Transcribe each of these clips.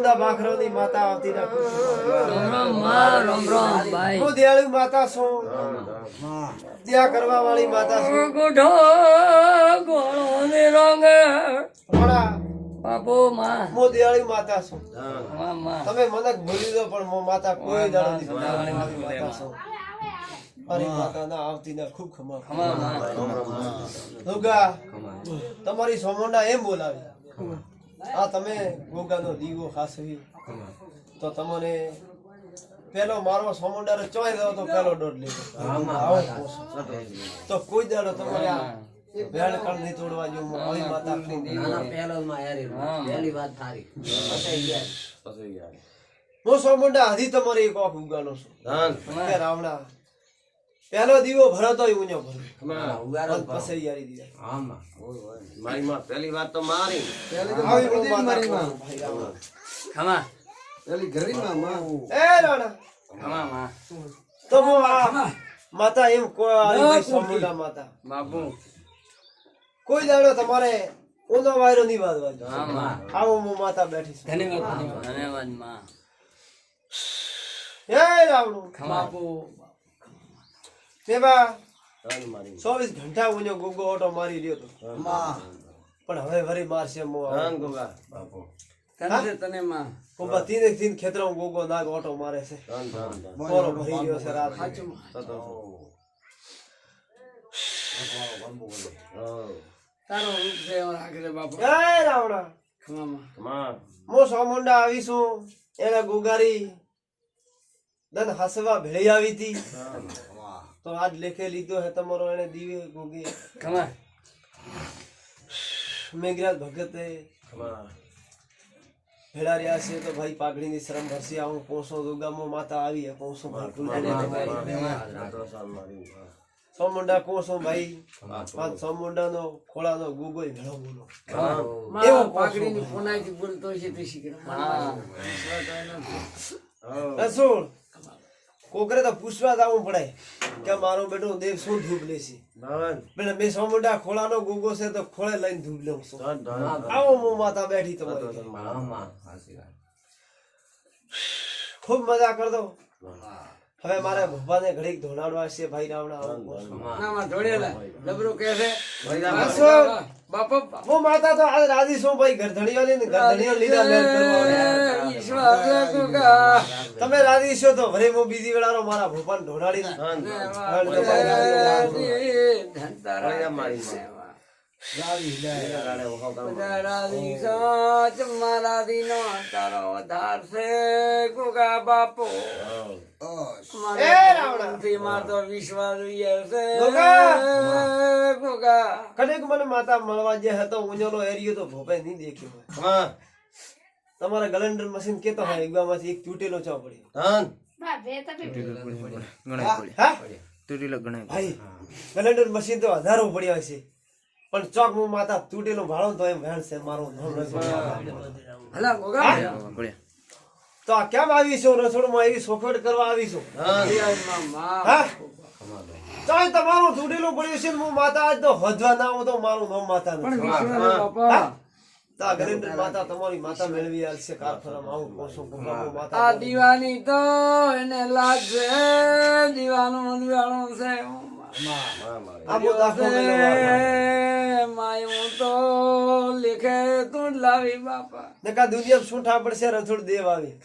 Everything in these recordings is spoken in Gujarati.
બધા બાખરોની માતા આવતી ના રામ ભાઈ હું દયાળુ માતા છું દયા કરવા વાળી માતા છું ગોઢો ગોળો ને રંગ ભણા બાપુ માં હું દયાળુ માતા છું માં તમે મને ભૂલી દો પણ હું માતા કોઈ દાડો નહીં ભૂલાવાની મારી માતા છું મારી માતા ના આવતી ના ખૂબ ખમા ગોગા તમારી સોમોંડા એમ બોલાવી આ તમે ગોગાનો દીવો ખાસવી તો તમને પેલો મારો સોમોંડારો ચોય દો તો પેલો દોડ લેજો તો કોઈ દાડો તમારે આ ભેળ કણ નહીં તોડવા જો મારી માતા પહેલી વાત થારી હું સોમોંડા હજી તમારી એક ઓખ ઉગાનો છું કે રાવણા પેલો દીવો ભરતો ઊંચો ભરો પછી યારી દીધા મારી માં પહેલી વાત તો મારી આવી બહુ માતા ખમા પેલી ઘરીમાં માં એ રાણા ખમા માં તો હું આ માતા એમ કોઈ સોમોંડા માતા બાપુ કોઈ દાડો તમારે ઊંધો વાયરો નહીં વાજવા માં આવો હું માતા બેઠી છું ધન્યવાદ માં હે રાવણું બાપુ તેવા મારી 24 ઘંટા ઊંચો ગોગો ઓટો મારી રહ્યો તો પણ હવે વરી મારશે મો ગોગા બાપુ તને માં કોબા તીન ખેતરો ગોગો નાગ ઓટો મારે છે કોરો ભરી ગયો છે રાત તારો રૂપ છે એવો રાખે છે બાપુ જય રાવણા ખમા માં મો સોમુંડા આવીશું એના ગોગારી દન હસવા ભેળી આવી હતી તો આજ લેખે લીધો હે તમારો એને દીવે ગોગી ખમા મેઘરાજ ભગતે માં ભેળા રહ્યા છે તો ભાઈ પાઘડીની શરમ ભરસી આવું પોસો દુર્ગામાં માતા આવી હે પોસો સોમુંડા કોસો ભાઈ પાંચ સોમુંડાનો ખોળાનો ગુગો ભેળો બોલો એવો પાઘડીની પુનાઈથી બોલતો છે તે શીખે રસોડ કોકરે તો પૂછવા જવું પડે કે મારો બેટો દેવ શું ધૂપ લેશે પેલા મેં સોમુંડા ખોળાનો ગુગો છે તો ખોળે લઈને ધૂપ લઉં છું આવો હું માતા બેઠી તમારી ખૂબ મજા કરતો હવે મારે ભગવાને ઘડીક ધોણાડવા છે ભાઈ રાવણા ના માં જોડેલા જબરો કહે છે બાપા હું માતા તો આજ રાજી છું ભાઈ ગરધણીઓ ને ગરધણીઓ લીધા લેર કરવા ઈશ્વર ગુગા તમે રાજી છો તો ભરે હું બીજી વેળાનો મારા ભોપાન ઢોળાડી ધનતારા મારી મારા દીનો તારો વધાર છે ગુગા બાપો માર તો વિશ્વાસ છે ગુગા કનેક મને માતા મળવા જે હતો ઊંઝોનો એરિયો તો ભોપે નહીં દેખ્યો હોય તમારા ગલેન્ડર મશીન કેતો હોય એકબામાંથી એક તૂટેલો ચો પડ્યો ભાઈ ગલેન્ડર મશીન તો હજારો પડ્યા છે પણ ચોક હું માતા તૂટેલો ભાળો તો એમ ભેણ છે મારો હલા ગોગા તો આ કેમ આવીશું રસોડમાં એવી સોફેટ કરવા આવીશું હા ચાલ તમારું તૂટેલું પડ્યું છે હું માતા આજ તો હજવા ના હું તો મારું નામ માતા નથી તા ગલેન્ડર માતા તમારી માતા મેળવી આવશે કારખાનામાં આવું કોસો ભૂકંપો માતા આ દીવાની તો એને લાગશે દીવાનું અંધારું છે આ બહુ દાખલો મેળવવાનો. માયું તો લેખે તું લાવી બાપા નકા દુનિયા છૂટા પડશે રણછોડ દેવ આવી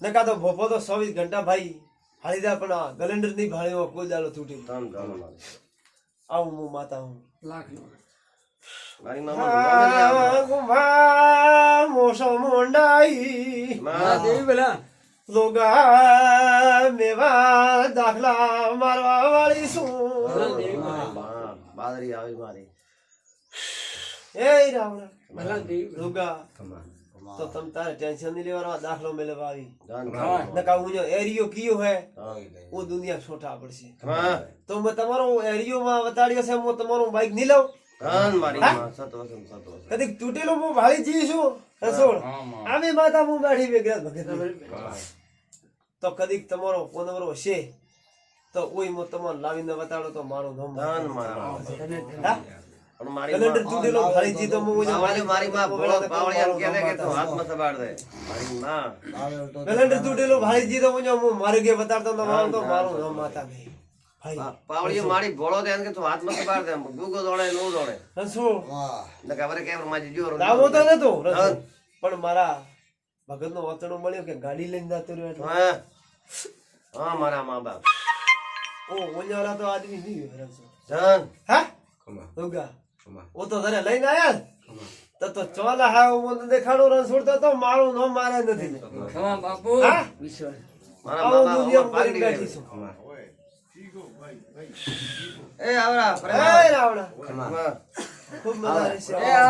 નકા તો ભોપો તો 24 ઘંટા ભાઈ હાલીદા પણ આ ગલેન્ડર ની ભાળીઓ કોઈ દાડો તૂટી આવું હું માતા હું લાખ મારી મોસો મોંડાઈ દેવી પેલા લોગા મેવા દાખલા મારવા વાળી શું બાદરી આવી મારી એ રાવણા ભલા દેવી લોગા તો તમ તારે ટેન્શન નહીં લેવાનો દાખલો મેળવવા આવી હા નકા હું એરિયો કયો હે ઓ દુનિયા છોટા પડશે તો મેં તમારો એરિયો માં બતાડ્યો છે હું તમારું બાઈક નહીં લઉં મારી માં સતવસન કદી તૂટેલો હું ભાળી જઈ છું રસોડ આમે માતા હું બેઠી વેગરાજ ભગત તો કદીક તમારો ફોન નંબર હશે તો ઓય હું તમને લાવીને બતાડો તો મારું નામ દાન માં હા પણ મારી કેલેન્ડર માં તૂટેલો ભાળીજી તો હું પાવળિયો મારી માં ભોળો પાવળિયા કહે છે કે તું હાથમાં સબાડ દે મારી માં કેલેન્ડર તૂટેલો ભાળીજી તો હું મારે કે બતાડતો તો મારું નામ માતા નહીં ભાઈ પાવળિયો મારી ભોળો દે કે તું હાથમાં સબાડ દે ગુગો દોડે નો દોડે રસું વાહ ને ખબર કેમ માજી જો લાવો તો નતો રસું પણ મારા ભગતનો વચનો મળ્યો કે ગાડી લઈને જતો રહ્યો એટલે હા હા મારા મા બાપ ઓ ઓኛરા તો આદમી નહીં રસું જન હા ખમા ઉગા ખમા ઓ તો ઘરે લઈને આયા તો ચોલા હા મને દેખાડો રસોડ તો મારું નામ મારે નથી ખમા બાપુ હા? વિશ્વાસ મારા આવો મા દુનિયા બાપ કરી બેઠી છું એ આવરા એ રાવણા ખમા ખૂબ મજા આવી છે એ